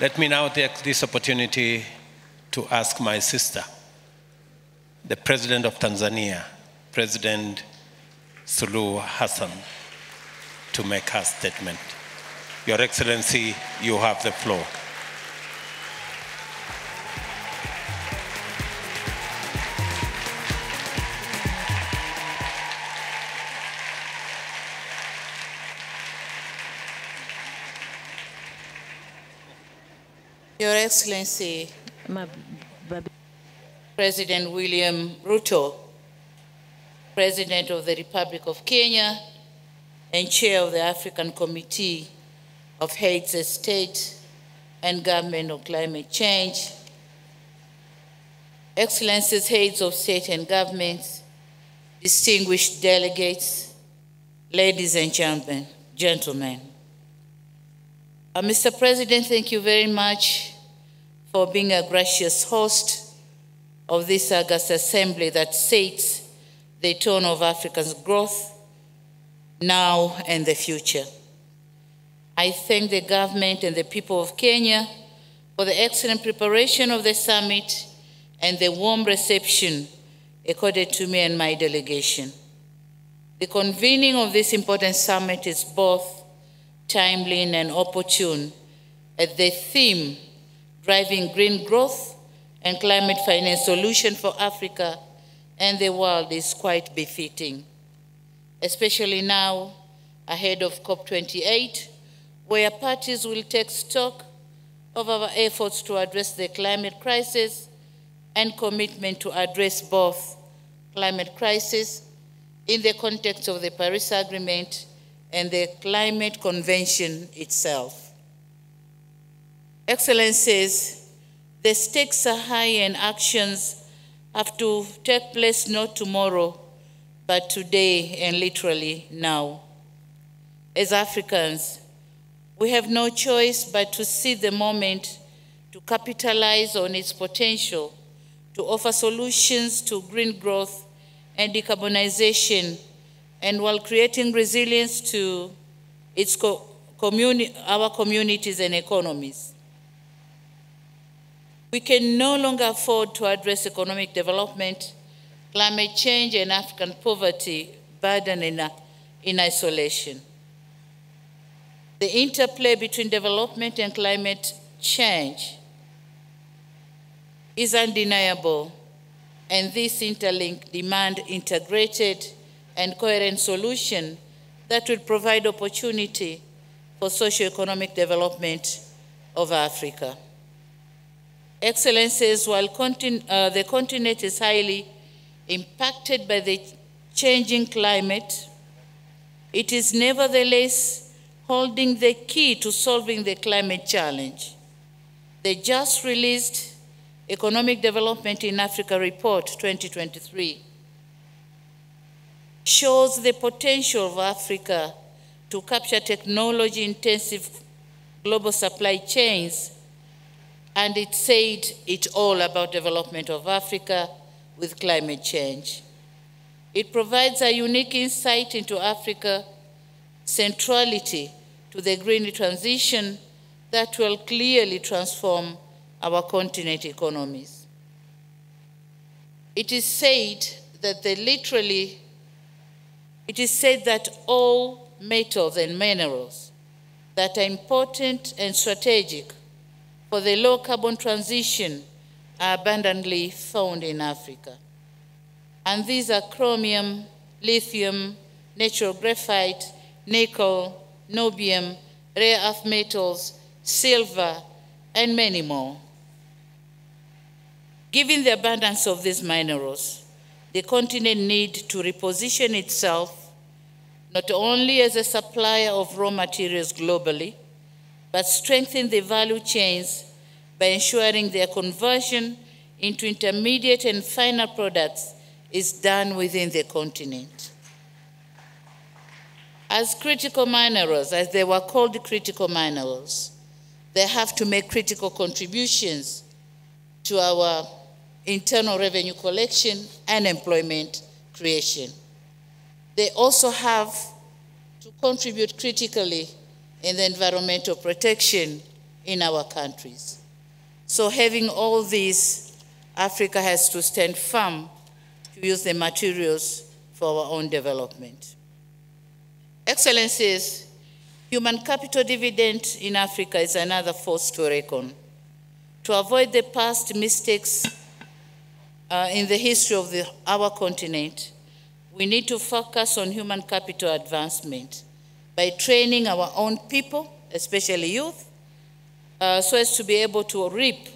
Let me now take this opportunity to ask my sister, the President of Tanzania, President Suluhu Hassan, to make her statement. Your Excellency, you have the floor. Your Excellency, President William Ruto, President of the Republic of Kenya and Chair of the African Committee of Heads of State and Government on Climate Change, Excellencies, Heads of State and Governments, distinguished delegates, ladies and gentlemen. Mr. President, thank you very much for being a gracious host of this August Assembly that sets the tone of Africa's growth now and the future. I thank the government and the people of Kenya for the excellent preparation of the summit and the warm reception accorded to me and my delegation. The convening of this important summit is both timely and opportune, as the theme, driving green growth and climate finance solution for Africa and the world, is quite befitting, especially now ahead of COP28, where parties will take stock of our efforts to address the climate crisis and commitment to address both climate crisis in the context of the Paris Agreement and the Climate Convention itself. Excellencies, the stakes are high and actions have to take place not tomorrow, but today and literally now. As Africans, we have no choice but to seize the moment to capitalize on its potential to offer solutions to green growth and decarbonization, and while creating resilience to our communities and economies. We can no longer afford to address economic development, climate change, and African poverty burden in isolation. The interplay between development and climate change is undeniable, and this interlink demand integrated and coherent solution that will provide opportunity for socio-economic development of Africa. Excellencies, while the continent is highly impacted by the changing climate, it is nevertheless holding the key to solving the climate challenge. The just released Economic Development in Africa Report 2023 shows the potential of Africa to capture technology-intensive global supply chains, and it said it all about development of Africa with climate change. It provides a unique insight into Africa's centrality to the green transition that will clearly transform our continent economies. It is said that all metals and minerals that are important and strategic for the low carbon transition are abundantly found in Africa. And these are chromium, lithium, natural graphite, nickel, niobium, rare earth metals, silver, and many more. Given the abundance of these minerals, the continent needs to reposition itself not only as a supplier of raw materials globally, but strengthen the value chains by ensuring their conversion into intermediate and final products is done within the continent. As critical minerals, as they were called critical minerals, they have to make critical contributions to our internal revenue collection and employment creation. They also have to contribute critically in the environmental protection in our countries. So having all these, Africa has to stand firm to use the materials for our own development. Excellencies, human capital dividend in Africa is another force to reckon. To avoid the past mistakes in the history of our continent, we need to focus on human capital advancement by training our own people, especially youth, so as to be able to reap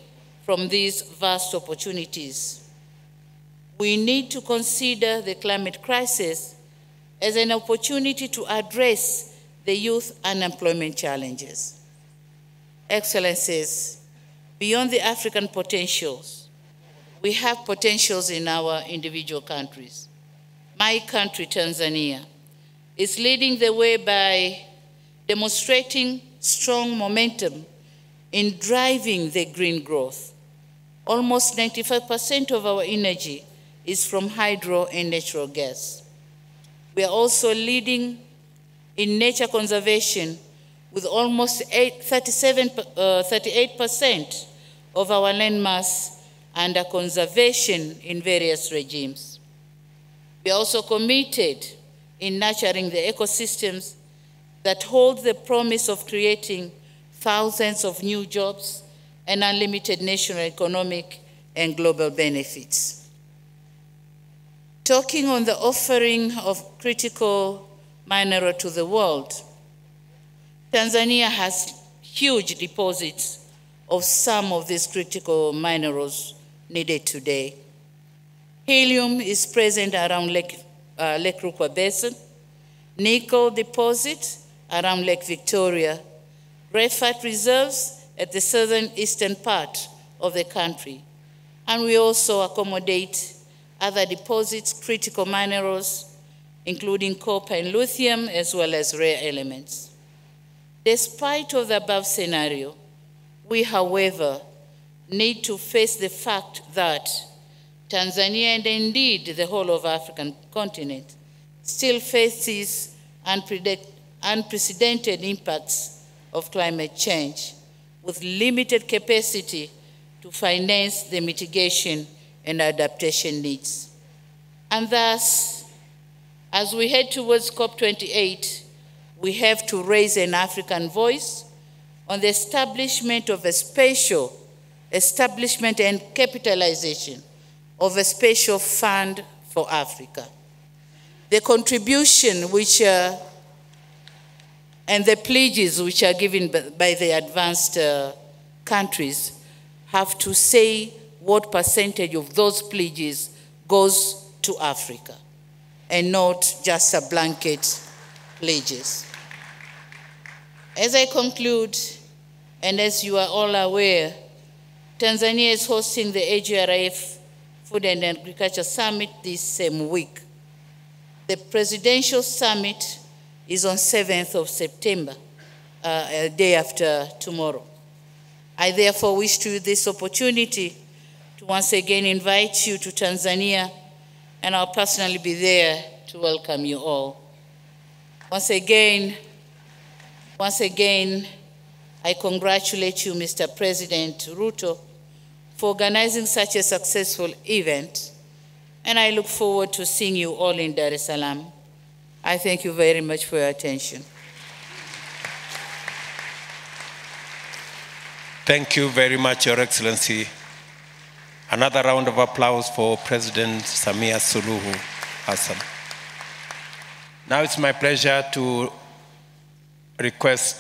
from these vast opportunities. We need to consider the climate crisis as an opportunity to address the youth unemployment challenges. Excellencies, beyond the African potentials, we have potentials in our individual countries. My country, Tanzania, is leading the way by demonstrating strong momentum in driving the green growth. Almost 95% of our energy is from hydro and natural gas. We are also leading in nature conservation with almost 38% of our land mass under conservation in various regimes. We are also committed in nurturing the ecosystems that hold the promise of creating thousands of new jobs and unlimited national economic and global benefits. Talking on the offering of critical mineral to the world, Tanzania has huge deposits of some of these critical minerals needed today. Helium is present around Lake Rukwa Basin, nickel deposit around Lake Victoria, graphite reserves at the southern eastern part of the country, and we also accommodate other deposits, critical minerals, including copper and lithium, as well as rare elements. Despite of the above scenario, we, however, need to face the fact that Tanzania, and indeed the whole of the African continent, still faces unprecedented impacts of climate change, with limited capacity to finance the mitigation and adaptation needs. And thus, as we head towards COP28, we have to raise an African voice on the establishment and capitalization of a special fund for Africa. The contribution and the pledges which are given by the advanced countries have to say what percentage of those pledges goes to Africa, and not just a blanket pledges. As I conclude, and as you are all aware, Tanzania is hosting the AGRIF Food and Agriculture Summit this same week. The presidential summit is on 7th of September, a day after tomorrow. I therefore wish to use this opportunity to once again invite you to Tanzania, and I'll personally be there to welcome you all. Once again, I congratulate you, Mr. President Ruto, for organizing such a successful event, and I look forward to seeing you all in Dar es Salaam. I thank you very much for your attention. Thank you very much, Your Excellency. Another round of applause for President Samia Suluhu Hassan. Now it's my pleasure to request